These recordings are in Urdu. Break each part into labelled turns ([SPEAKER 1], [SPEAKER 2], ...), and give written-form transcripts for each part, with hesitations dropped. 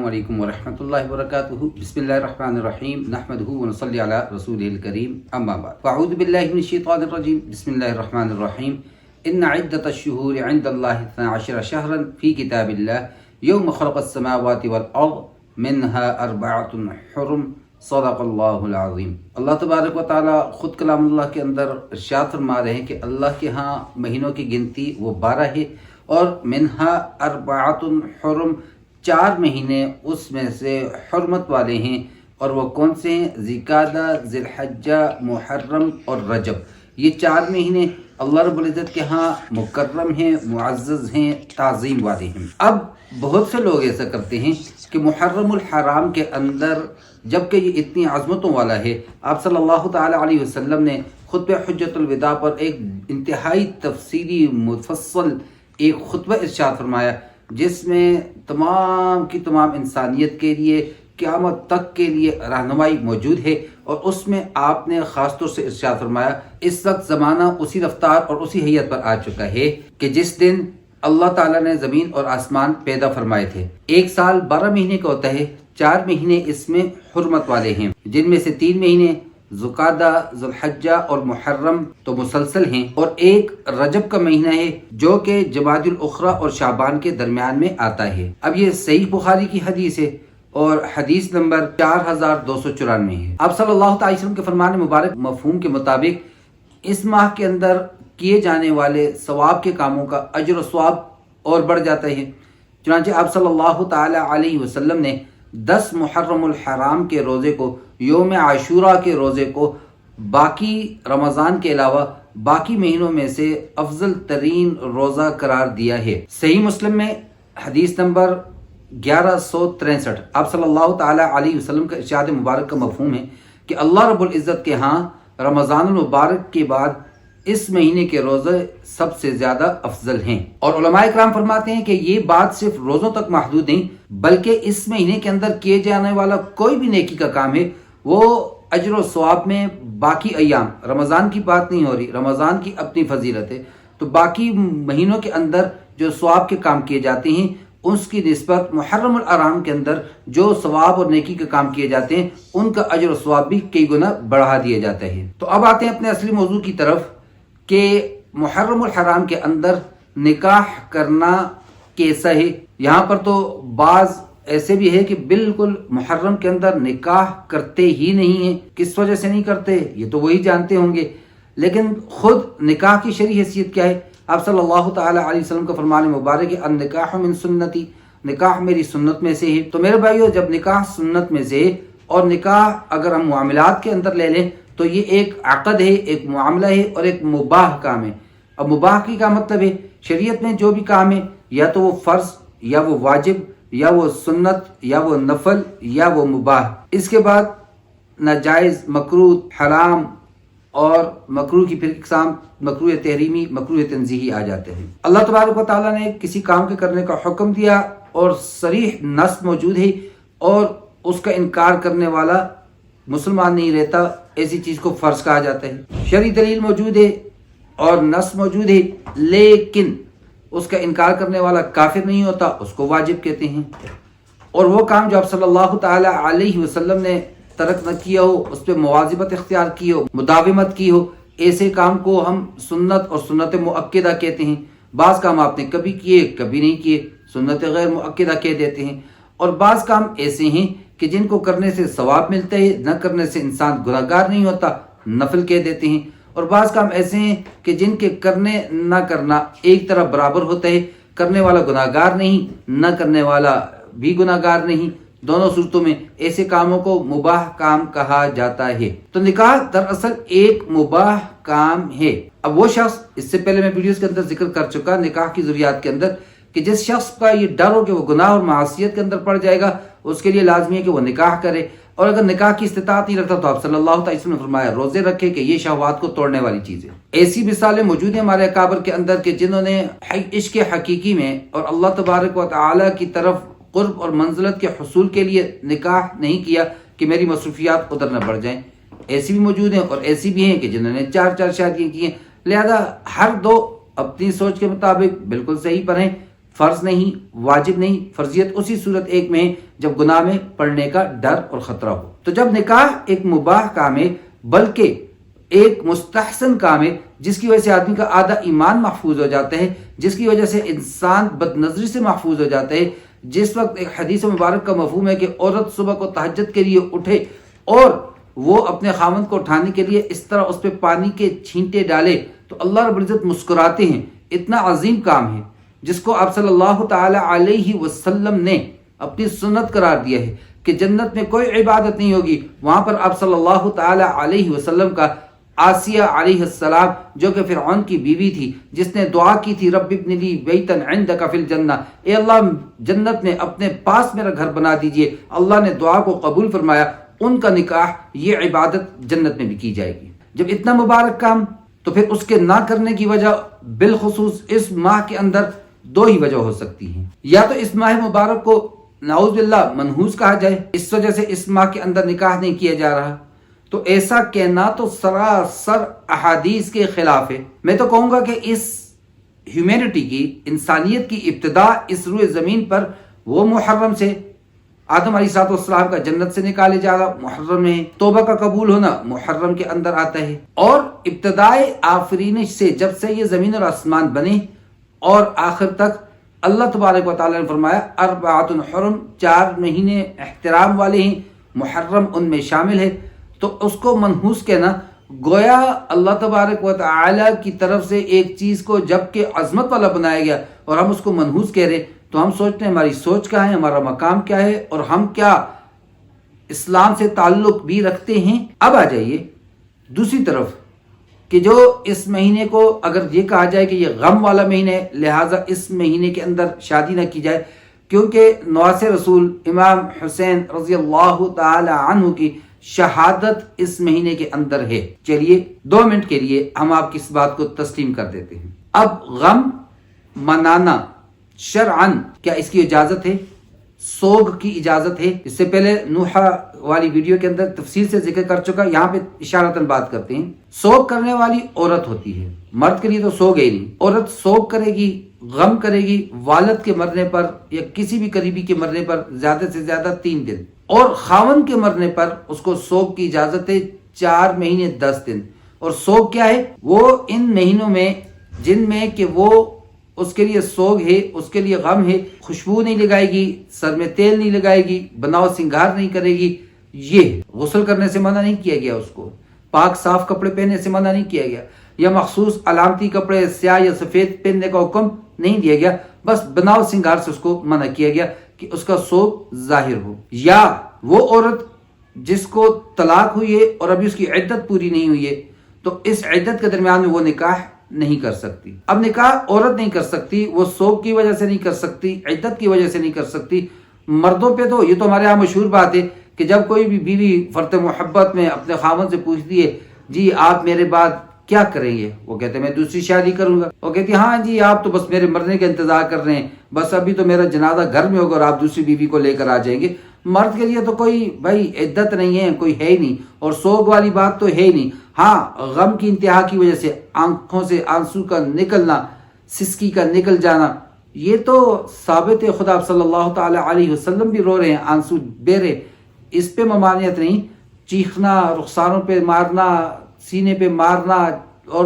[SPEAKER 1] علیکم ورحمۃ اللہ وبرکاتہ۔ بسم اللہ الرحمن الرحیم، نحمدہ ونصلی علی رسولہ الکریم، اما بعد فاعوذ باللہ من الشیطان الرجیم، بسم اللہ الرحمن الرحیم۔ ان عدۃ الشہور عند اللہ 12 شہرا فی کتاب اللہ یوم خلق السماوات والارض منها 4 حرم، صدق اللہ العظیم۔ اللہ تبارک و تعالیٰ خود کلام اللہ کے اندر ارشاد فرما رہے ہیں کہ اللہ کے ہاں مہینوں کی گنتی وہ 12 ہے، اور منہا 4 حرم، 4 مہینے اس میں سے حرمت والے ہیں، اور وہ کون سے ہیں؟ ذی-القعدہ، ذی الحجہ، محرم اور رجب۔ یہ 4 مہینے اللہ رب العزت کے ہاں مکرم ہیں، معزز ہیں، تعظیم والے ہیں۔ اب بہت سے لوگ ایسا کرتے ہیں کہ محرم الحرام کے اندر، جبکہ یہ اتنی عظمتوں والا ہے، آپ صلی اللہ تعالی علیہ وسلم نے خطبہ حجۃ الوداع پر ایک انتہائی تفصیلی مفصل ایک خطبہ ارشاد فرمایا، جس میں تمام کی تمام انسانیت کے لیے قیامت تک کے لیے رہنمائی موجود ہے، اور اس میں آپ نے خاص طور سے ارشاد فرمایا اس وقت زمانہ اسی رفتار اور اسی حیت پر آ چکا ہے کہ جس دن اللہ تعالیٰ نے زمین اور آسمان پیدا فرمائے تھے۔ ایک سال 12 مہینے کا ہوتا ہے، 4 مہینے اس میں حرمت والے ہیں، جن میں سے 3 مہینے ذوالقعدہ، ذوالحجہ اور محرم تو مسلسل ہیں، اور ایک رجب کا مہینہ ہے جو کہ جمادی الاخری اور شعبان کے درمیان میں آتا ہے۔ اب یہ صحیح بخاری کی حدیث ہے، اور حدیث نمبر 4294 ہے۔ آپ صلی اللہ تعالی وسلم کے فرمان مبارک مفہوم کے مطابق اس ماہ کے اندر کیے جانے والے ثواب کے کاموں کا اجر و ثواب اور بڑھ جاتا ہے۔ چنانچہ آپ صلی اللہ تعالی علیہ وسلم نے 10 محرم الحرام کے روزے کو، یوم عاشوراء کے روزے کو، باقی رمضان کے علاوہ باقی مہینوں میں سے افضل ترین روزہ قرار دیا ہے۔ صحیح مسلم میں حدیث نمبر 1163 آپ صلی اللہ تعالی علیہ وسلم کا ارشاد مبارک کا مفہوم ہے کہ اللہ رب العزت کے ہاں رمضان المبارک کے بعد اس مہینے کے روزے سب سے زیادہ افضل ہیں، اور علماء اکرام فرماتے ہیں کہ یہ بات صرف روزوں تک محدود نہیں، بلکہ اس مہینے کے اندر کیے جانے والا کوئی بھی نیکی کا کام ہے وہ اجر و ثواب میں باقی ایام، رمضان کی بات نہیں ہو رہی، رمضان کی اپنی فضیلت ہے، تو باقی مہینوں کے اندر جو ثواب کے کام کیے جاتے ہیں اس کی نسبت محرم الحرام کے اندر جو ثواب اور نیکی کے کام کیے جاتے ہیں ان کا اجر و ثواب بھی کئی گنا بڑھا دیا جاتا ہے۔ تو اب آتے ہیں اپنے اصلی موضوع کی طرف کہ محرم الحرام کے اندر نکاح کرنا کیسا ہے۔ یہاں پر تو بعض ایسے بھی ہے کہ بالکل محرم کے اندر نکاح کرتے ہی نہیں ہیں۔ کس وجہ سے نہیں کرتے یہ تو وہی جانتے ہوں گے، لیکن خود نکاح کی شرعی حیثیت کیا ہے؟ آپ صلی اللہ تعالی علیہ وسلم کا فرمان مبارک ہے النکاح من سنتی، نکاح میری سنت میں سے ہے۔ تو میرے بھائیو، جب نکاح سنت میں سے، اور نکاح اگر ہم معاملات کے اندر لے لیں تو یہ ایک عقد ہے، ایک معاملہ ہے، اور ایک مباح کام ہے۔ اب مباح کی کیا مطلب ہے؟ شریعت میں جو بھی کام ہے یا تو وہ فرض یا وہ واجب یا وہ سنت یا وہ نفل یا وہ مباح، اس کے بعد ناجائز، مکروہ، حرام، اور مکروہ کی پھر اقسام، مکروہ تحریمی، مکروہ تنزیہی آ جاتے ہیں۔ اللہ تبارک و تعالیٰ نے کسی کام کے کرنے کا حکم دیا اور صریح نص موجود ہے، اور اس کا انکار کرنے والا مسلمان نہیں رہتا، ایسی چیز کو فرض کہا جاتا ہے۔ شرعی دلیل موجود ہے اور نص موجود ہے، لیکن اس کا انکار کرنے والا کافر نہیں ہوتا، اس کو واجب کہتے ہیں۔ اور وہ کام جو آپ صلی اللہ تعالی علیہ وسلم نے ترک نہ کیا ہو، اس پہ مواظبت اختیار کی ہو، مداومت کی ہو، ایسے کام کو ہم سنت اور سنت مؤکدہ کہتے ہیں۔ بعض کام آپ نے کبھی کیے کبھی نہیں کیے، سنت غیر مؤکدہ کہہ دیتے ہیں۔ اور بعض کام ایسے ہیں کہ جن کو کرنے سے ثواب ملتا ہے، نہ کرنے سے انسان گناہگار نہیں ہوتا، نفل کہہ دیتے ہیں۔ اور بعض کام ایسے ہیں کہ جن کے کرنے نہ کرنا ایک طرح برابر ہوتا ہے، کرنے والا گناہگار نہیں، نہ کرنے والا بھی گناہگار نہیں، دونوں صورتوں میں ایسے کاموں کو مباح کام کہا جاتا ہے۔ تو نکاح دراصل ایک مباح کام ہے۔ اب وہ شخص، اس سے پہلے میں ویڈیوز کے اندر ذکر کر چکا نکاح کی ضروریات کے اندر، کہ جس شخص کا یہ ڈر ہو کہ وہ گناہ اور معصیت کے اندر پڑ جائے گا، اس کے لیے لازمی ہے کہ وہ نکاح کرے، اور اگر نکاح کی استطاعت نہیں رکھتا تو آپ صلی اللہ تعالی وسلم نے فرمایا روزے رکھے، کہ یہ شہوات کو توڑنے والی چیز ہے۔ ایسی مثالیں موجود ہیں ہمارے اکابر کے اندر کہ جنہوں نے عشق حقیقی میں اور اللہ تبارک و تعالی کی طرف قرب اور منزلت کے حصول کے لیے نکاح نہیں کیا کہ میری مصروفیات ادھر نہ بڑھ جائیں۔ ایسی بھی موجود ہیں، اور ایسی بھی ہیں کہ جنہوں نے 4 شادیاں کی ہیں۔ لہذا ہر دو اپنی سوچ کے مطابق بالکل صحیح پر ہیں، فرض نہیں، واجب نہیں، فرضیت اسی صورت ایک میں ہے جب گناہ میں پڑنے کا ڈر اور خطرہ ہو۔ تو جب نکاح ایک مباح کام ہے بلکہ ایک مستحسن کام ہے جس کی وجہ سے آدمی کا آدھا ایمان محفوظ ہو جاتا ہے، جس کی وجہ سے انسان بد نظری سے محفوظ ہو جاتا ہے، جس وقت ایک حدیث مبارک کا مفہوم ہے کہ عورت صبح کو تہجد کے لیے اٹھے اور وہ اپنے خاوند کو اٹھانے کے لیے اس طرح اس پہ پانی کے چھینٹے ڈالے تو اللہ رب العزت مسکراتے ہیں۔ اتنا عظیم کام ہے جس کو آپ صلی اللہ تعالی علیہ وسلم نے اپنی سنت قرار دیا ہے کہ جنت میں کوئی عبادت نہیں ہوگی، وہاں پر آپ صلی اللہ تعالی علیہ وسلم کا آسیہ علیہ السلام جو کہ فرعون کی بیوی تھی، جس نے دعا کی تھی رب ابن لی بیتن عندک فی الجنہ، اے اللہ جنت میں اپنے پاس میرا گھر بنا دیجئے، اللہ نے دعا کو قبول فرمایا، ان کا نکاح یہ عبادت جنت میں بھی کی جائے گی۔ جب اتنا مبارک کام تو پھر اس کے نہ کرنے کی وجہ بالخصوص اس ماہ کے اندر دو ہی وجہ ہو سکتی ہیں، یا تو اس ماہ مبارک کو نعوذ باللہ منحوس کہا جائے، اس وجہ سے اس ماہ کے اندر نکاح نہیں کیا جا رہا، تو ایسا کہنا تو سراسر احادیث کے خلاف ہے۔ میں تو کہوں گا کہ اس ہیومینٹی کی، انسانیت کی ابتدا اس روئے زمین پر وہ محرم سے، آدم علیہ السلام کا جنت سے نکالے جانا محرم میں ہے، توبہ کا قبول ہونا محرم کے اندر آتا ہے، اور ابتدائے آفرینش سے جب سے یہ زمین اور آسمان بنے اور آخر تک اللہ تبارک و تعالیٰ نے فرمایا اربعۃ حرم، 4 مہینے احترام والے ہیں، محرم ان میں شامل ہے، تو اس کو منحوس کہنا گویا اللہ تبارک و تعالیٰ کی طرف سے ایک چیز کو جب کہ عظمت والا بنایا گیا اور ہم اس کو منحوس کہہ رہے، تو ہم سوچتے ہیں ہماری سوچ کیا ہے، ہمارا مقام کیا ہے، اور ہم کیا اسلام سے تعلق بھی رکھتے ہیں۔ اب آ جائیے دوسری طرف کہ جو اس مہینے کو اگر یہ کہا جائے کہ یہ غم والا مہینہ ہے، لہٰذا اس مہینے کے اندر شادی نہ کی جائے، کیونکہ نواس رسول امام حسین رضی اللہ تعالی عنہ کی شہادت اس مہینے کے اندر ہے۔ چلیے 2 منٹ کے لیے ہم آپ کی اس بات کو تسلیم کر دیتے ہیں۔ اب غم منانا شرعاً کیا اس کی اجازت ہے؟ سوگ کی اجازت ہے؟ اس سے پہلے نوحہ والی ویڈیو کے اندر تفصیل سے ذکر کر چکا، یہاں پہ اشارتاً بات کرتے ہیں۔ سوگ کرنے والی عورت ہوتی ہے، مرد کے لیے تو سوگ ہی نہیں۔ عورت سوگ کرے گی، غم کرے گی والد کے مرنے پر یا کسی بھی قریبی کے مرنے پر زیادہ سے زیادہ 3 دن، اور خاوند کے مرنے پر اس کو سوگ کی اجازت ہے 4 مہینے 10 دن۔ اور سوگ کیا ہے؟ وہ ان مہینوں میں جن میں کہ وہ اس کے لیے سوگ ہے، اس کے لیے غم ہے، خوشبو نہیں لگائے گی، سر میں تیل نہیں لگائے گی، بناؤ سنگھار نہیں کرے گی، یہ غسل کرنے سے منع نہیں کیا گیا، اس کو پاک صاف کپڑے پہننے سے منع نہیں کیا گیا، یا مخصوص علامتی کپڑے سیاہ یا سفید پہننے کا حکم نہیں دیا گیا، بس بناؤ سنگھار سے اس کو منع کیا گیا کہ اس کا سوگ ظاہر ہو۔ یا وہ عورت جس کو طلاق ہوئی ہے اور ابھی اس کی عدت پوری نہیں ہوئی ہے، تو اس عدت کے درمیان میں وہ نکاح نہیں کر سکتی۔ اب نکاح عورت نہیں کر سکتی، وہ سوگ کی وجہ سے نہیں کر سکتی، عدت کی وجہ سے نہیں کر سکتی۔ مردوں پہ تو یہ تو ہمارے یہاں مشہور بات ہے کہ جب کوئی بھی بیوی فرط محبت میں اپنے خاوند سے پوچھتی ہے جی آپ میرے بعد کیا کریں گے، وہ کہتے ہیں میں دوسری شادی کروں گا، وہ کہتی ہاں جی آپ تو بس میرے مرنے کا انتظار کر رہے ہیں، بس ابھی تو میرا جنازہ گھر میں ہوگا اور آپ دوسری بیوی کو لے کر آ جائیں گے۔ مرد کے لیے تو کوئی بھائی عدت نہیں ہے، کوئی ہے ہی نہیں، اور سوگ والی بات تو ہے ہی نہیں۔ ہاں غم کی انتہا کی وجہ سے آنکھوں سے آنسو کا نکلنا، سسکی کا نکل جانا، یہ تو ثابت ہے، خدا صلی اللہ تعالی علیہ وسلم بھی رو رہے ہیں، آنسو بے رہے، اس پہ ممانعت نہیں۔ چیخنا، رخساروں پہ مارنا، سینے پہ مارنا اور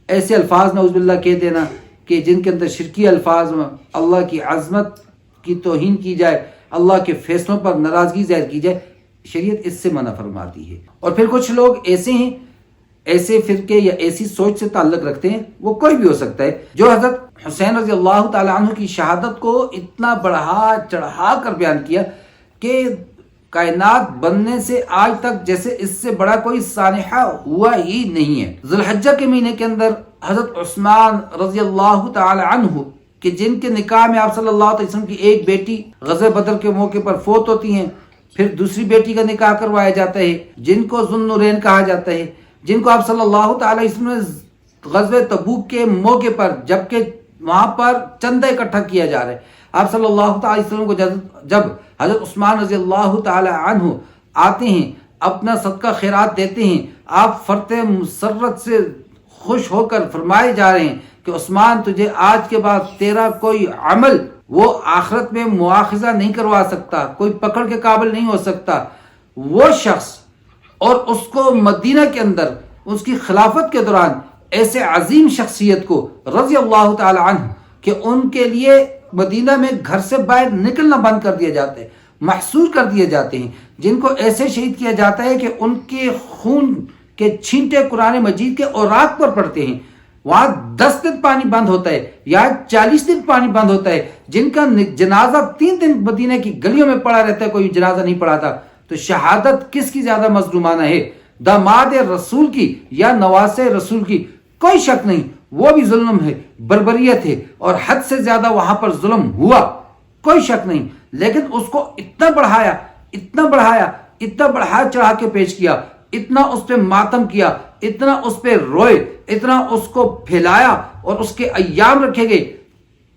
[SPEAKER 1] ایسے الفاظ نعوذ باللہ کہہ دینا کہ جن کے اندر شرکی الفاظ میں اللہ کی عظمت کی توہین کی جائے، اللہ کے فیصلوں پر ناراضگی ظاہر کی جائے، شریعت اس سے منع فرماتی ہے۔ اور پھر کچھ لوگ ایسے ہیں، ایسے فرقے یا ایسی سوچ سے تعلق رکھتے ہیں، وہ کوئی بھی ہو سکتا ہے، جو حضرت حسین رضی اللہ تعالی عنہ کی شہادت کو اتنا بڑھا چڑھا کر بیان کیا کہ کائنات بننے سے آج تک جیسے اس سے بڑا کوئی سانحہ ہوا ہی نہیں ہے۔ ذی الحجہ کے مہینے کے اندر حضرت عثمان رضی اللہ تعالی عنہ کہ جن کے نکاح میں آپ صلی اللہ علیہ وسلم کی ایک بیٹی غزوہ بدر کے موقع پر فوت ہوتی ہیں، پھر دوسری بیٹی کا نکاح کروایا جاتا ہے جن کو ذو النورین کہا جاتا ہے، جن کو آپ صلی اللہ تعالی علیہ وسلم نے غزوہ تبوک کے موقع پر جبکہ وہاں پر چندہ اکٹھا کیا جا رہا ہے، آپ صلی اللہ تعالی علیہ وسلم کو جب حضرت عثمان رضی اللہ تعالی عنہ آتے ہیں، اپنا صدقہ خیرات دیتے ہیں، آپ فرط مسرت سے خوش ہو کر فرمائے جا رہے ہیں کہ عثمان تجھے آج کے بعد تیرا کوئی عمل وہ آخرت میں مواخذہ نہیں کروا سکتا، کوئی پکڑ کے قابل نہیں ہو سکتا، وہ شخص اور اس کو مدینہ کے اندر اس کی خلافت کے دوران ایسے عظیم شخصیت کو رضی اللہ تعالی عنہ کہ ان کے لیے مدینہ میں گھر سے باہر نکلنا بند کر دیا جاتا ہے، محصور کر دیے جاتے ہیں، جن کو ایسے شہید کیا جاتا ہے کہ ان کے خون کے چھینٹے قرآن مجید کے اوراق پر پڑتے ہیں، وہاں 10 دن پانی بند ہوتا ہے یا 40 دن پانی بند ہوتا ہے، جن کا جنازہ 3 دن مدینہ کی گلیوں میں پڑا رہتا ہے، کوئی جنازہ نہیں پڑا تھا۔ تو شہادت کس کی زیادہ مظلومانہ ہے، داماد رسول کی یا نواس رسول کی؟ کوئی شک نہیں، وہ بھی ظلم ہے، بربریت ہے، اور حد سے زیادہ وہاں پر ظلم ہوا، کوئی شک نہیں، لیکن اس کو اتنا بڑھایا، اتنا بڑھایا، اتنا بڑھا چڑھا کے پیش کیا، اتنا اس پہ ماتم کیا، اتنا اس پہ روئے، اتنا اس کو پھیلایا، اور اس کے ایام رکھے گئے۔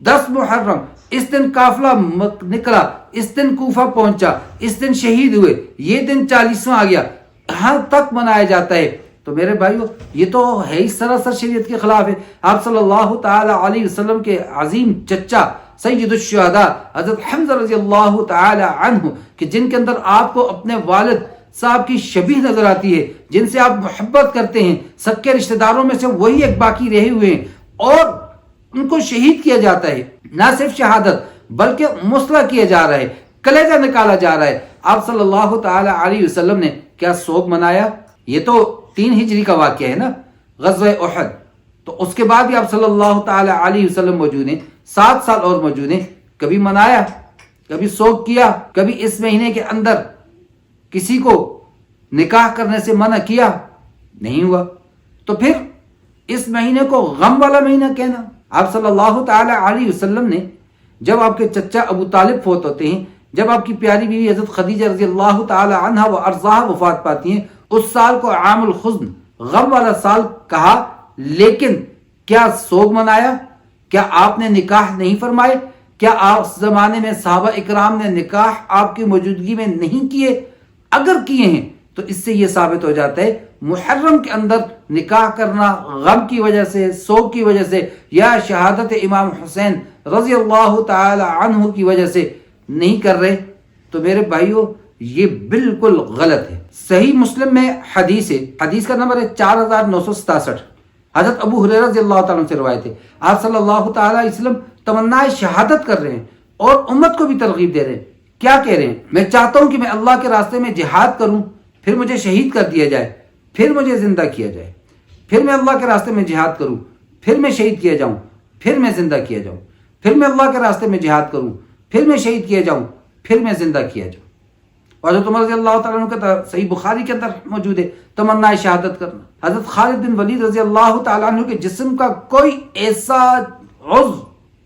[SPEAKER 1] 10 محرم اس دن قافلہ نکلا، اس دن کوفہ پہنچا، اس دن شہید ہوئے، یہ دن 40واں آ گیا، یہاں تک منایا جاتا ہے۔ تو میرے بھائیو، یہ تو ہے ہی سراسر شریعت کے خلاف ہے۔ آپ صلی اللہ تعالی علیہ وسلم کے عظیم چچا سید الشہداء حضرت حمزہ رضی اللہ تعالی عنہ، کہ جن کے اندر آپ کو اپنے والد صاحب کی شبیہ نظر آتی ہے، جن سے آپ محبت کرتے ہیں، سکے رشتہ داروں میں سے وہی ایک باقی رہے ہوئے ہیں، اور ان کو شہید کیا جاتا ہے۔ نہ صرف شہادت بلکہ مسلح کیا جا رہا ہے، کلیجہ نکالا جا رہا ہے۔ آپ صلی اللہ تعالی علیہ وسلم نے کیا سوگ منایا؟ یہ تو 3 ہجری کا واقعہ ہے نا، غزوہ احد۔ تو اس کے بعد بھی آپ صلی اللہ تعالی علیہ وسلم موجود ہیں، 7 سال اور موجود ہیں، کبھی منایا، کبھی سوگ کیا، کبھی اس مہینے کے اندر کسی کو نکاح کرنے سے منع کیا؟ نہیں ہوا۔ تو پھر اس مہینے کو غم والا مہینہ کہنا؟ آپ صلی اللہ تعالی علیہ وسلم نے جب آپ کے چچا ابو طالب فوت ہوتے ہیں، جب آپ کی پیاری بیوی حضرت خدیجہ رضی اللہ تعالی عنہا و ارضاہا وفات پاتی ہیں، اس سال کو عام الحزن، غم والا سال کہا، لیکن کیا سوگ منایا؟ کیا آپ نے نکاح نہیں فرمائے؟ کیا آپ اس زمانے میں صحابہ اکرام نے نکاح آپ کی موجودگی میں نہیں کیے؟ اگر کیے ہیں تو اس سے یہ ثابت ہو جاتا ہے محرم کے اندر نکاح کرنا غم کی وجہ سے، سوگ کی وجہ سے، یا شہادت امام حسین رضی اللہ تعالی عنہ کی وجہ سے نہیں کر رہے، تو میرے بھائیو یہ بالکل غلط ہے۔ صحیح مسلم میں حدیث ہے، حدیث کا نمبر ہے 4967، حضرت ابو ہریرہ رضی اللہ تعالیٰ عنہ سے روایت ہے، آپ صلی اللہ تعالیٰ علیہ وسلم تمنائے شہادت کر رہے ہیں اور امت کو بھی ترغیب دے رہے ہیں۔ کیا کہہ رہے ہیں؟ میں چاہتا ہوں کہ میں اللہ کے راستے میں جہاد کروں، پھر مجھے شہید کر دیا جائے، پھر مجھے زندہ کیا جائے، پھر میں اللہ کے راستے میں جہاد کروں، پھر میں شہید کیا جاؤں، پھر میں زندہ کیا جاؤں، پھر میں اللہ کے راستے میں جہاد کروں، پھر میں شہید کیا جاؤں، پھر میں زندہ کیا جاؤں۔ اور حضرت عمر رضی اللہ تعالیٰ عنہ کا صحیح بخاری کے اندر موجود ہے تمنا شہادت کرنا۔ حضرت خالد بن ولید رضی اللہ تعالیٰ عنہ کے جسم کا کوئی ایسا عضو،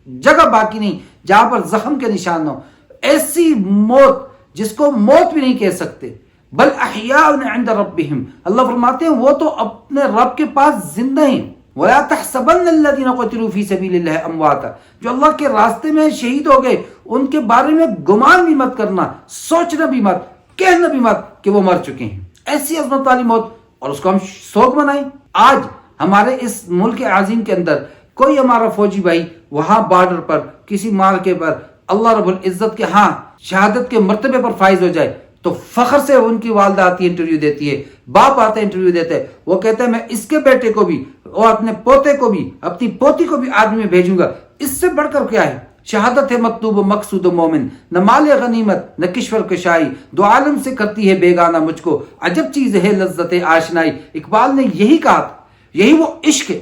[SPEAKER 1] جگہ باقی نہیں جہاں پر زخم کے نشان نہ ہو، ایسی موت جس کو موت بھی نہیں کہہ سکتے، بل احیاء عند ربہم، اللہ فرماتے ہیں وہ تو اپنے رب کے پاس زندہ ہیں۔ وَلَا تَحْسَبَنَّ الَّذِينَ قُتِلُوا فِي سَبِيلِ اللَّهِ أَمْوَاتًا، جو اللہ کے راستے میں شہید ہو گئے ان کے بارے میں گمان بھی مت کرنا، سوچنا بھی مت، کہنا بھی مت کہ وہ مر چکے ہیں۔ ایسی عظمت والی موت، اور اس کو ہم سوگ منائیں۔ آج ہمارے اس ملک عظیم کے اندر کوئی ہمارا فوجی بھائی وہاں بارڈر پر کسی مارکے پر اللہ رب العزت کے ہاں شہادت کے مرتبے پر فائز ہو جائے تو فخر سے ان کی والدہ آتی ہے، انٹرویو دیتی ہے، باپ آتا ہے، انٹرویو دیتا ہے، وہ کہتا ہے میں اس کے بیٹے کو بھی اور اپنے پوتے کو بھی، اپنی پوتی کو بھی آرمی میں بھیجوں گا۔ اس سے بڑھ کر کیا ہے؟ شہادت ہے مکتوب و مقصود و مومن، نہ مال غنیمت نہ کشور کشائی، دو عالم سے کرتی ہے بیگانہ مجھ کو، عجب چیز ہے لذت آشنائی۔ اقبال نے یہی کہا تھا، یہی وہ عشق ہے،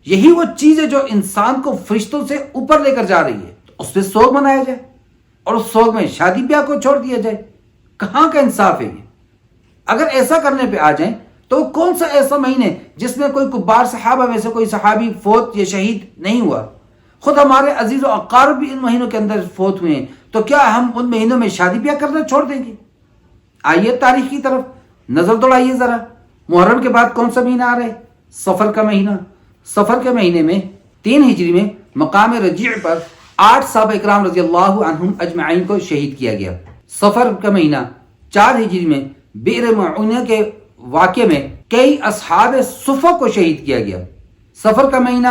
[SPEAKER 1] یہی وہ چیز ہے جو انسان کو فرشتوں سے اوپر لے کر جا رہی ہے۔ تو اس پہ سوگ منایا جائے اور اس سوگ میں شادی بیاہ کو چھوڑ دیا جائے، کہاں کا انصاف ہے یہ؟ اگر ایسا کرنے پہ آ جائیں تو کون سا ایسا مہینے جس میں کوئی کبار صحابہ میں سے کوئی صحابی فوت یا شہید نہیں ہوا؟ خود ہمارے عزیز و اقارب بھی ان مہینوں کے اندر فوت ہوئے ہیں، تو کیا ہم ان مہینوں میں شادی بیاہ کرنا چھوڑ دیں گے؟ آئیے تاریخ کی طرف نظر دوڑائیے ذرا۔ محرم کے بعد کون سا مہینہ آ رہا ہے؟ صفر کا مہینہ۔ صفر کے مہینے میں 3 ہجری میں مقام رجیع پر 8 صحابہ اکرام رضی اللہ عنہم اجمعین کو شہید کیا گیا۔ صفر کا مہینہ 4 ہجری میں بئر معونہ کے واقعے میں کئی اصحاب صفہ کو شہید کیا گیا۔ صفر کا مہینہ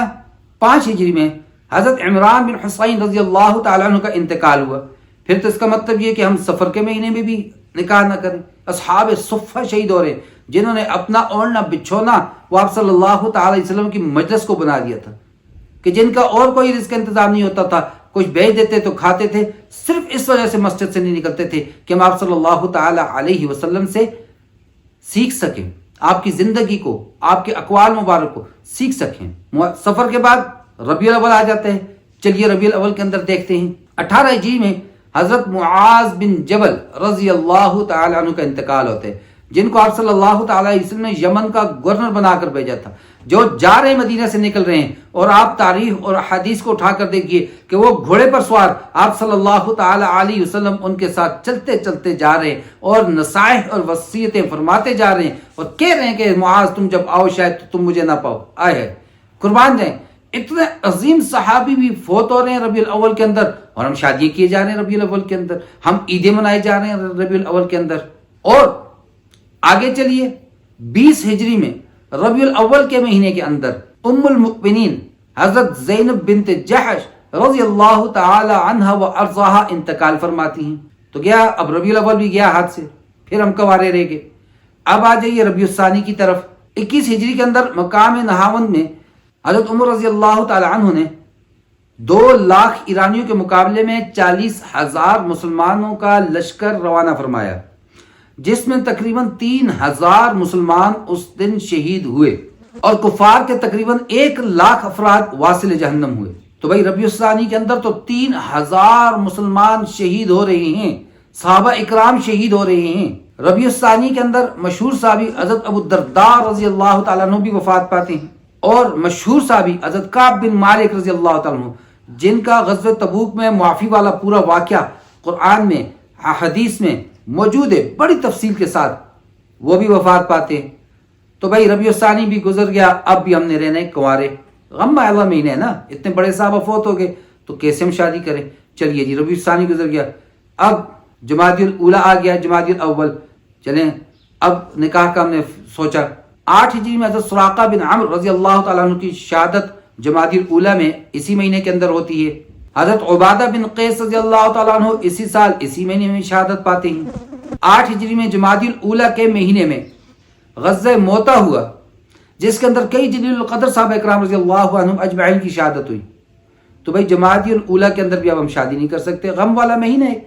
[SPEAKER 1] 5 ہجری میں حضرت عمران بن حسین رضی اللہ تعالیٰ عنہ کا انتقال ہوا. پھر تو اس کا مطلب یہ کہ ہم سفر کے مہینے میں بھی نکاح نہ کریں. اصحاب صفہ شہید ہو رہے جنہوں نے اپنا اوڑھنا بچھونا وہ آپ صلی اللہ تعالی علیہ وسلم کی مجلس کو بنا دیا تھا، کہ جن کا اور کوئی رزق کا انتظام نہیں ہوتا تھا، کچھ بیچ دیتے تو کھاتے تھے، صرف اس وجہ سے مسجد سے نہیں نکلتے تھے کہ ہم آپ صلی اللہ تعالی علیہ وسلم سے سیکھ سکیں، آپ کی زندگی کو، آپ کے اقوال مبارک کو سیکھ سکیں. سفر کے بعد ربیع الاول آ جاتے ہیں. چلیے ربیع الاول کے اندر دیکھتے ہیں. 18 ہجری میں حضرت معاذ بن جبل رضی اللہ تعالی عنہ کا انتقال ہوتا ہے، جن کو آپ صلی اللہ تعالی علیہ وسلم نے یمن کا گورنر بنا کر بھیجا تھا، جو جا رہے ہیں مدینہ سے نکل رہے ہیں. اور آپ تاریخ اور حدیث کو اٹھا کر دیکھیے کہ وہ گھوڑے پر سوار آپ صلی اللہ تعالی علیہ وسلم ان کے ساتھ چلتے چلتے جا رہے ہیں اور نصائح اور وصیتیں فرماتے جا رہے ہیں اور کہہ رہے ہیں کہ معاذ تم جب آؤ شاید تو تم مجھے نہ پاؤ. آئے قربان جائیں. اتنے عظیم صحابی بھی فوت ہو رہے ہیں ربیع الاول کے اندر، اور ہم شادی کیے جا رہے ہیں ربیع الاول کے اندر، ہم عیدیں منائے جا رہے ہیں ربیع الاول کے اندر. اور آگے چلیے 20 ہجری میں ربیع الاول کے مہینے کے اندر ام المؤمنین حضرت زینب بنت جحش رضی اللہ تعالی عنہ و ارضاہا انتقال فرماتی ہیں. تو گیا اب ربیع الاول بھی گیا ہاتھ سے، پھر ہم کوارے رہ گئے. اب آ جائیے ربیع الثانی کی طرف. 21 ہجری کے اندر مقام نہاوند میں حضرت عمر رضی اللہ تعالی عنہ نے 2 لاکھ ایرانیوں کے مقابلے میں 40,000 مسلمانوں کا لشکر روانہ فرمایا، جس میں تقریباً 3,000 مسلمان اس دن شہید ہوئے اور کفار کے تقریباً 1 لاکھ افراد واصل جہنم ہوئے. تو بھائی ربیع الثانی کے اندر تو 3,000 مسلمان شہید ہو رہے ہیں، صحابہ اکرام شہید ہو رہے ہیں. ربیع الثانی کے اندر مشہور صحابی حضرت ابو الدرداء رضی اللہ تعالیٰ عنہ بھی وفات پاتے ہیں، اور مشہور صحابی حضرت کعب بن مالک رضی اللہ تعالیٰ عنہ، جن کا غزوہ تبوک میں معافی والا پورا واقعہ قرآن میں حدیث میں موجود ہے بڑی تفصیل کے ساتھ، وہ بھی وفات پاتے ہیں. تو بھائی ربیع الثانی بھی گزر گیا، اب بھی ہم نے رہنا ہے کنوارے. غم والا مہینہ ہے نا، اتنے بڑے صحابہ فوت ہو گئے تو کیسے ہم شادی کریں. چلیے جی ربیع الثانی گزر گیا، اب جمادی الاولیٰ آ گیا، جمادی الاول. چلیں اب نکاح کا ہم نے سوچا. 8 ہجری میں حضرت سراقہ بن عمرو رضی اللہ تعالیٰ عنہ کی شہادت جمادی الاولیٰ میں اسی مہینے کے اندر ہوتی ہے. حضرت عبادہ بن قیس رضی اللہ تعالیٰ عنہ اسی سال اسی مہینے میں شہادت پاتے ہیں. 8 ہجری میں جمادی الاولیٰ کے مہینے میں غزوہ موتا ہوا، جس کے اندر کئی جلیل القدر صحابہ اکرام رضی اللہ عنہم اجمعین کی شہادت ہوئی. تو بھائی جمادی الاولیٰ کے اندر بھی اب ہم شادی نہیں کر سکتے، غم والا مہینہ ہے.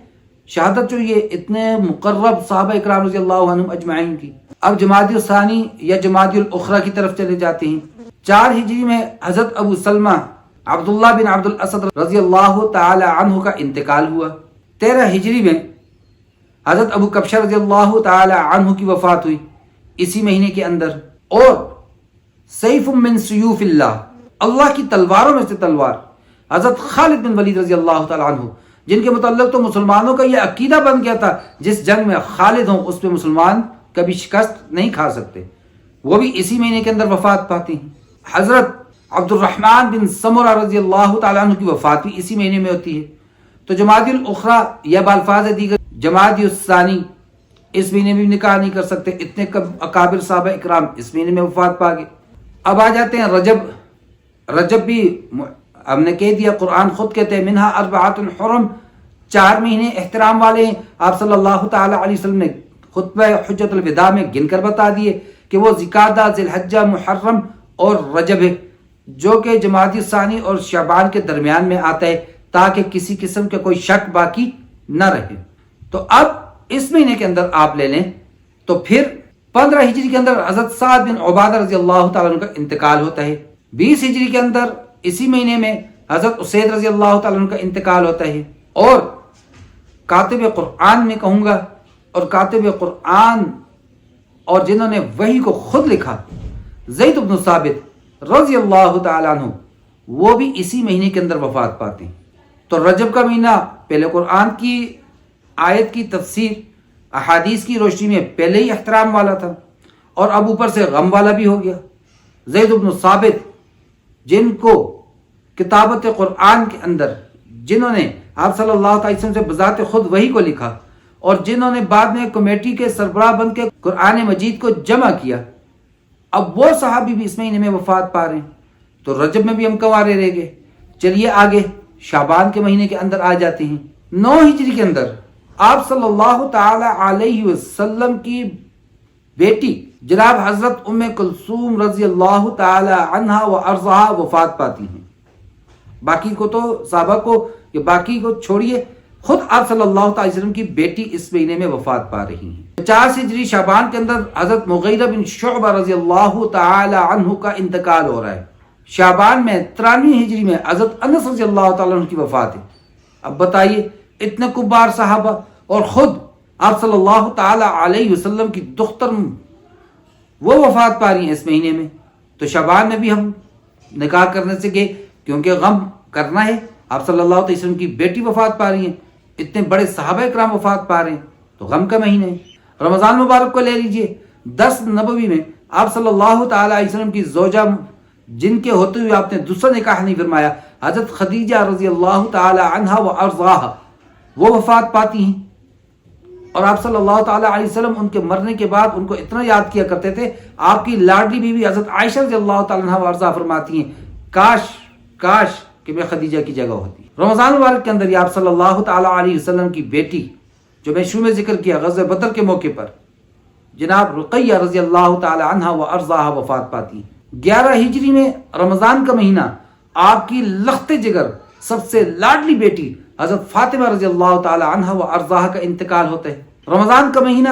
[SPEAKER 1] شہادت جو یہ اتنے مقرب صحابہ اکرام رضی اللہ عنہم اجمعین کی. اب جمادی الثانی یا جمادی الاخری کی طرف چلے جاتے ہیں. 4 ہجری میں حضرت ابو سلمہ عبداللہ بن عبد الاسد رضی اللہ تعالی عنہ کا انتقال ہوا. 13 ہجری میں حضرت ابو کبشہ رضی اللہ تعالی عنہ کی وفات ہوئی اسی مہینے کے اندر. اور سیف من سیوف اللہ، اللہ کی تلواروں میں سے تلوار، حضرت خالد بن ولید رضی اللہ تعالی عنہ، جن کے متعلق تو مسلمانوں کا یہ عقیدہ بن گیا تھا جس جنگ میں خالد ہوں اس پہ مسلمان کبھی شکست نہیں کھا سکتے، وہ بھی اسی مہینے کے اندر وفات پاتے ہیں. حضرت عبد الرحمن بن سمرہ رضی اللہ تعالیٰ عنہ کی وفات بھی اسی مہینے میں ہوتی ہے. تو جمادی الاخری یا بالفاظ دیگر جمادی الثانی اس مہینے میں بھی نکاح نہیں کر سکتے. اتنے اکابر صحابہ اکرام اس مہینے میں وفات پا گئے. اب آ جاتے ہیں رجب. رجب بھی ہم نے کہہ دیا، قرآن خود کہتے ہیں منہا اربعۃ حرم، 4 مہینے احترام والے ہیں. آپ صلی اللہ تعالی علیہ وسلم نے خطبہ حجت الوداع میں گن کر بتا دیے کہ وہ ذوالقعدہ، ذی الحجہ، محرم اور رجب ہے، جو کہ جمادی الثانی اور شعبان کے درمیان میں آتا ہے، تاکہ کسی قسم کا کوئی شک باقی نہ رہے. تو اب اس مہینے کے اندر آپ لے لیں تو پھر 15 ہجری کے اندر حضرت سعد بن عبادہ رضی اللہ تعالیٰ عنہ کا انتقال ہوتا ہے. 20 ہجری کے اندر اسی مہینے میں حضرت اسید رضی اللہ تعالیٰ عنہ کا انتقال ہوتا ہے. اور کاتب قرآن میں کہوں گا، اور کاتب قرآن اور جنہوں نے وحی کو خود لکھا، زید بن ثابت رضی اللہ تعالیٰ عنہ، وہ بھی اسی مہینے کے اندر وفات پاتے ہیں. تو رجب کا مہینہ پہلے قرآن کی آیت کی تفسیر احادیث کی روشنی میں پہلے ہی احترام والا تھا، اور اب اوپر سے غم والا بھی ہو گیا. زید بن ثابت جن کو کتابت قرآن کے اندر، جنہوں نے آپ صلی اللہ علیہ وسلم سے بذات خود وحی کو لکھا، اور جنہوں نے بعد میں کمیٹی کے سربراہ بن کے قرآن مجید کو جمع کیا، اب وہ صحابی بھی اس مہینے میں وفات پا رہے ہیں. تو رجب میں بھی ہم کنوارے رہ گئے. چلیے آگے شعبان کے مہینے کے اندر آ جاتے ہیں. 9 ہجری کے اندر آپ صلی اللہ تعالی علیہ وسلم کی بیٹی جناب حضرت ام کلثوم رضی اللہ تعالی عنہا و ارضاہا وفات پاتی ہیں. باقی کو تو صحابہ کو یا باقی کو چھوڑیے، خود آپ صلی اللہ تعالی وسلم کی بیٹی اس مہینے میں وفات پا رہی ہیں. 50 ہجری شعبان کے اندر حضرت مغیرہ بن شعبہ رضی اللہ تعالی عنہ کا انتقال ہو رہا ہے. شعبان میں 93 ہجری میں حضرت انس رضی اللہ تعالی عنہ کی وفات ہے. اب بتائیے اتنے کبار صحابہ اور خود آپ صلی اللہ تعالی علیہ وسلم کی دختر وہ وفات پا رہی ہیں اس مہینے میں. تو شعبان میں بھی ہم نکاح کرنے سے گئے کیونکہ غم کرنا ہے. آپ صلی اللہ علیہ وسلم کی بیٹی وفات پا رہی ہیں، اتنے بڑے صحابہ کرام وفات پا رہے ہیں، تو غم کا مہینہ ہے. رمضان مبارک کو لے لیجئے. 10 نبوی میں آپ صلی اللہ تعالی علیہ وسلم کی زوجہ جن کے ہوتے ہوئے آپ نے دوسرا نکاح نہیں فرمایا، حضرت خدیجہ رضی اللہ تعالی عنہا و ارضاہا، وہ وفات پاتی ہیں. اور آپ صلی اللہ تعالی علیہ وسلم ان کے مرنے کے بعد ان کو اتنا یاد کیا کرتے تھے. آپ کی لاڈلی بیوی حضرت عائشہ رضی اللہ تعالی عنہا و ارضاہا فرماتی ہیں کاش کہ میں خدیجہ کی جگہ ہوتی. رمضان مبارک کے اندر یہ آپ صلی اللہ تعالی علیہ وسلم کی بیٹی جو میں شروع میں ذکر کیا غزوہ بدر کے موقع پر جناب رقیہ رضی اللہ تعالی عنہا و ارضاہا وفات پاتی. 11 ہجری میں رمضان کا مہینہ آپ کی لخت جگر سب سے لاڈلی بیٹی حضرت فاطمہ رضی اللہ تعالی عنہا و ارضاہا کا انتقال ہوتا ہے. رمضان کا مہینہ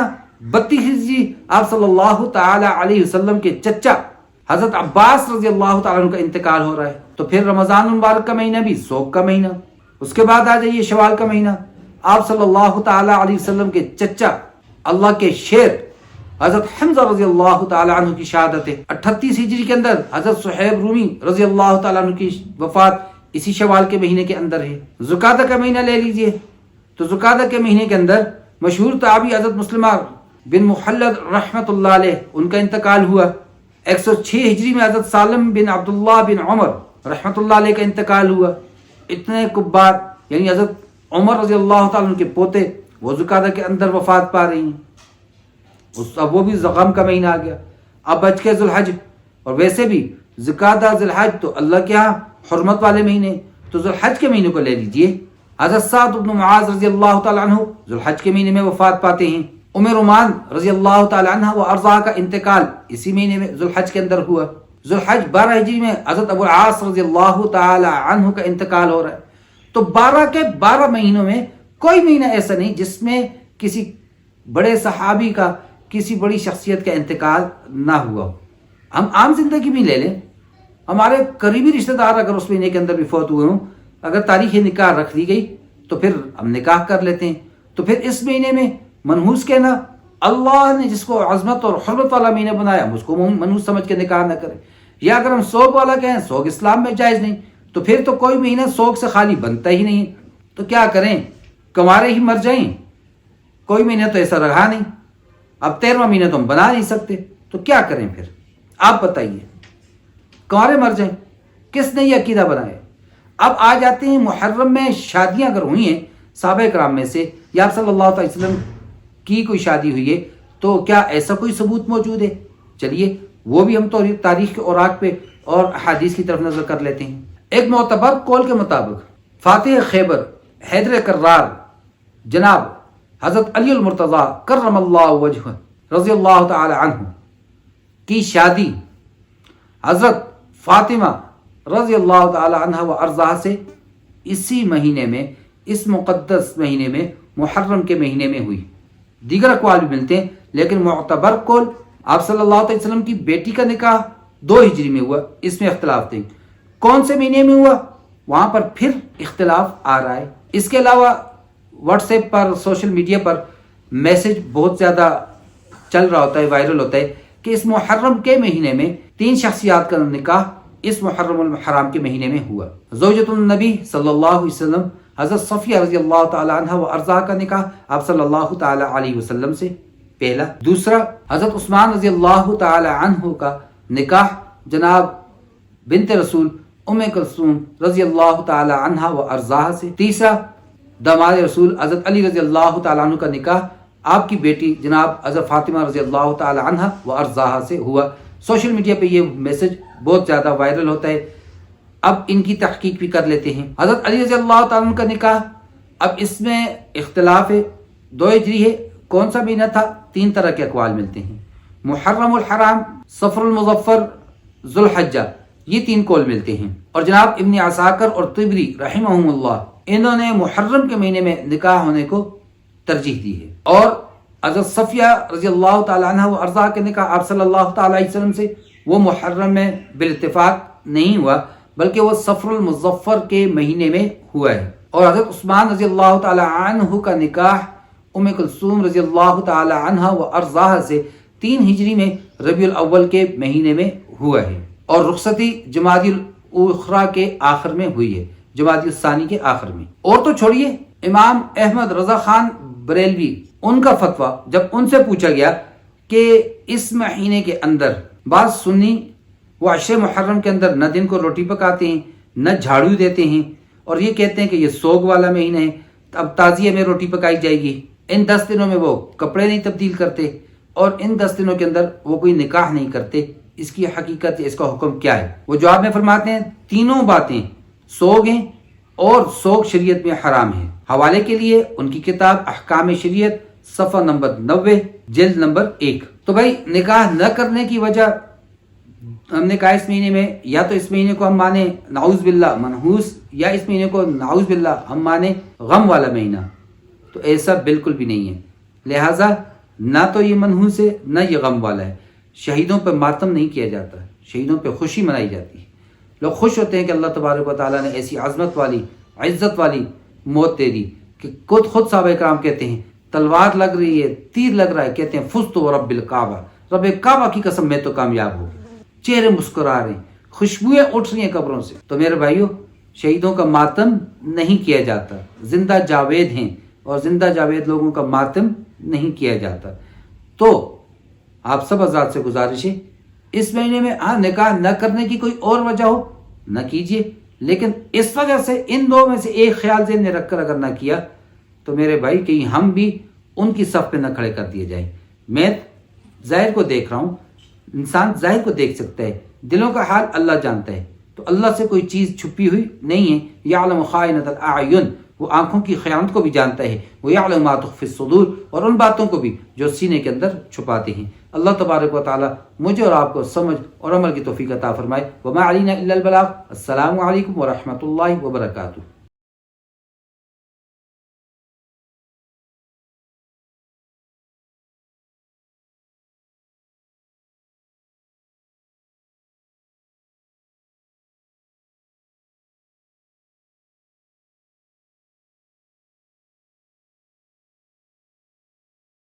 [SPEAKER 1] 32 ہجری آپ صلی اللہ تعالی علیہ وسلم کے چچا حضرت عباس رضی اللہ تعالیٰ عنہ کا انتقال ہو رہا ہے. تو پھر رمضان مبارک کا مہینہ بھی سوگ کا مہینہ. اس کے بعد آ جائیے شوال کا مہینہ. آپ صلی اللہ تعالی علیہ وسلم کے چچا اللہ کے شیر حضرت حمزہ رضی اللہ تعالی عنہ کی شہادت ہے. 38 ہجری کے اندر حضرت صہیب رومی رضی اللہ تعالیٰ عنہ کی وفات اسی شوال کے مہینے کے اندر ہے. ذوالقعدہ کا مہینہ لے لیجئے. تو ذوالقعدہ کے مہینے کے اندر مشہور تابعی حضرت مسلمہ بن محلد رحمت اللہ علیہ ان کا انتقال ہوا. 106 ہجری میں حضرت سالم بن عبداللہ بن عمر رحمت اللہ علیہ کا انتقال ہوا. اتنے کبار یعنی حضرت عمر رضی اللہ تعالیٰ عنہ کے پوتے وہ ذوالقعدہ کے اندر وفات پا رہی ہیں. اب وہ بھی غم کا مہینہ آ گیا. اب بچ کے ذوالحج، اور ویسے بھی ذوالقعدہ ذوالحج تو اللہ کے ہاں حرمت والے مہینے. تو ذوالحج کے مہینے کو لے لیجئے. حضرت سعد بن معاذ رضی اللہ تعالیٰ عنہ ذوالحج کے مہینے میں وفات پاتے ہیں. ام رومان رضی اللہ تعالی عنہ و ارضاہا کا انتقال اسی مہینے میں ذوالحج کے اندر ہوا. ذوالحج 12 ہجری میں حضرت ابو العاص رضی اللہ تعالی عنہ کا انتقال ہو رہا ہے. تو 12 کے 12 مہینوں میں کوئی مہینہ ایسا نہیں جس میں کسی بڑے صحابی کا، کسی بڑی شخصیت کا انتقال نہ ہوا ہو. ہم عام زندگی میں لے لیں، ہمارے قریبی رشتہ دار اگر اس مہینے کے اندر بھی فوت ہوئے ہوں، اگر تاریخ نکاح رکھ دی گئی تو پھر ہم نکاح کر لیتے ہیں. تو پھر اس مہینے میں منحوس کہنا، اللہ نے جس کو عظمت اور حرمت والا مہینہ بنایا ہم اس کو منحوس سمجھ کے نکاح نہ کریں. یا اگر ہم سوگ والا کہیں، سوگ اسلام میں جائز نہیں، تو پھر تو کوئی مہینہ سوگ سے خالی بنتا ہی نہیں. تو کیا کریں؟ کنوارے ہی مر جائیں. کوئی مہینہ تو ایسا رہا نہیں. اب 13واں مہینہ تو ہم بنا نہیں سکتے، تو کیا کریں پھر؟ آپ بتائیے. کنوارے مر جائیں، کس نے یہ عقیدہ بنایا؟ اب آ جاتے ہیں محرم میں شادیاں اگر ہوئی ہیں صحابہ کرام میں سے یا صلی اللہ علیہ وسلم کی کوئی شادی ہوئی ہے، تو کیا ایسا کوئی ثبوت موجود ہے؟ چلیے وہ بھی ہم تو تاریخ کے اوراق پہ اور احادیث کی طرف نظر کر لیتے ہیں. ایک معتبر قول کے مطابق فاتح خیبر حیدر کرار جناب حضرت علی المرتضیٰ کرم اللہ وجہہ رضی اللہ تعالی عنہ کی شادی حضرت فاطمہ رضی اللہ تعالی عنہ و ارضاہا سے اسی مہینے میں، اس مقدس مہینے میں، محرم کے مہینے میں ہوئی. دیگر اقوال بھی ملتے ہیں لیکن معتبر قول آپ صلی اللہ علیہ وسلم کی بیٹی کا نکاح 2 ہجری میں ہوا. اس میں اختلاف تھے کون سے مہینے میں ہوا، وہاں پر پھر اختلاف آ رہا ہے. اس کے علاوہ واٹس ایپ پر، سوشل میڈیا پر میسج بہت زیادہ چل رہا ہوتا ہے، وائرل ہوتا ہے کہ اس محرم کے مہینے میں 3 شخصیات کا نکاح اس محرم الحرام کے مہینے میں ہوا. زوجۃ النبی صلی اللہ علیہ وسلم حضرت صفیہ رضی اللہ تعالی عنہ و ارضاہا کا نکاح آپ صلی اللہ تعالی علیہ وسلم سے پہلا. دوسرا حضرت عثمان رضی اللہ تعالی عنہ کا نکاح جناب بنت رسول ام کلثوم رضی اللہ تعالی عنہ و ارضاہا سے. تیسرا داماد رسول حضرت علی رضی اللہ تعالی عنہ کا نکاح آپ کی بیٹی جناب حضرت فاطمہ رضی اللہ تعالی عنہ و ارضاہا سے ہوا. سوشل میڈیا پہ یہ میسج بہت زیادہ وائرل ہوتا ہے اب ان کی تحقیق بھی کر لیتے ہیں۔ حضرت علی رضی اللہ تعالیٰ عنہ کا نکاح، اب اس میں اختلاف ہے، 2 ہجری ہے، کون سا مہینہ تھا؟ 3 طرح کے اقوال ملتے ہیں، محرم الحرام، صفر المظفر، ذوالحجہ، یہ 3 قول ملتے ہیں۔ اور جناب ابن عساکر اور طبری رحمہم اللہ، انہوں نے محرم کے مہینے میں نکاح ہونے کو ترجیح دی ہے۔ اور حضرت صفیہ رضی اللہ تعالیٰ عنہ و ارضا کے نکاح آپ صلی اللہ تعالیٰ علیہ وسلم سے، وہ محرم میں بالاتفاق نہیں ہوا، بلکہ وہ صفر المظفر کے مہینے میں ہوا ہے۔ اور حضرت عثمان رضی اللہ تعالیٰ عنہ کا نکاح ام کلثوم رضی اللہ تعالیٰ عنہ و ارضاہ سے 3 ہجری میں ربیع الاول کے مہینے میں ہوا ہے، اور رخصتی جمادی الاخری کے آخر میں ہوئی ہے، جمادی الثانی کے آخر میں۔ اور تو چھوڑیے، امام احمد رضا خان بریلوی، ان کا فتویٰ جب ان سے پوچھا گیا کہ اس مہینے کے اندر بعض سنی وہ عشر محرم کے اندر نہ دن کو روٹی پکاتے ہیں، نہ جھاڑو دیتے ہیں، اور یہ کہتے ہیں کہ یہ سوگ والا مہینہ ہے، اب تعزیے میں روٹی پکائی جائے گی، ان 10 دنوں میں وہ کپڑے نہیں تبدیل کرتے، اور ان 10 دنوں کے اندر وہ کوئی نکاح نہیں کرتے، اس کی حقیقت، اس کا حکم کیا ہے؟ وہ جواب میں فرماتے ہیں تینوں باتیں سوگ ہیں اور سوگ شریعت میں حرام ہے۔ حوالے کے لیے ان کی کتاب احکام شریعت، صفحہ نمبر 90، جلد نمبر 1۔ تو بھائی نکاح نہ کرنے کی وجہ ہم نے کہا اس مہینے میں یا تو اس مہینے کو ہم مانیں نعوذ باللہ منحوس، یا اس مہینے کو نعوذ باللہ ہم مانیں غم والا مہینہ، تو ایسا بالکل بھی نہیں ہے۔ لہٰذا نہ تو یہ منحوس ہے نہ یہ غم والا ہے۔ شہیدوں پہ ماتم نہیں کیا جاتا، شہیدوں پہ خوشی منائی جاتی ہے۔ لوگ خوش ہوتے ہیں کہ اللہ تبارک و تعالیٰ نے ایسی عظمت والی، عزت والی موت دے دی کہ خود صحابہ کرام کہتے ہیں تلوار لگ رہی ہے، تیر لگ رہا ہے، کہتے ہیں فزت ورب الکعبہ، رب کعبہ کی قسم میں تو کامیاب ہو گیا، چہرے مسکرا رہے ہیں، خوشبوئیں اٹھ رہی ہیں قبروں سے۔ تو میرے بھائیوں، شہیدوں کا ماتم نہیں کیا جاتا، زندہ جاوید ہیں، اور زندہ جاوید لوگوں کا ماتم نہیں کیا جاتا۔ تو آپ سب حضرات سے گزارش ہے، اس مہینے میں نکاح نہ کرنے کی کوئی اور وجہ ہو نہ کیجیے، لیکن اس وجہ سے ان 2 میں سے ایک خیال ذہن میں رکھ کر اگر نہ کیا تو میرے بھائی کہیں ہم بھی ان کی صف پہ نہ کھڑے کر دیے جائیں۔ میں ظاہر کو دیکھ رہا ہوں، انسان ظاہر کو دیکھ سکتا ہے، دلوں کا حال اللہ جانتا ہے، تو اللہ سے کوئی چیز چھپی ہوئی نہیں ہے۔ یعلم خائنۃ الاعین، وہ آنکھوں کی خیانت کو بھی جانتا ہے، وہ یعلم ما تخفی الصدور، اور ان باتوں کو بھی جو سینے کے اندر چھپاتے ہیں۔ اللہ تبارک و تعالی مجھے اور آپ کو سمجھ اور عمل کی توفیق عطا فرمائے۔ وما علینا الا البلاغ۔ السلام علیکم ورحمۃ اللہ وبرکاتہ۔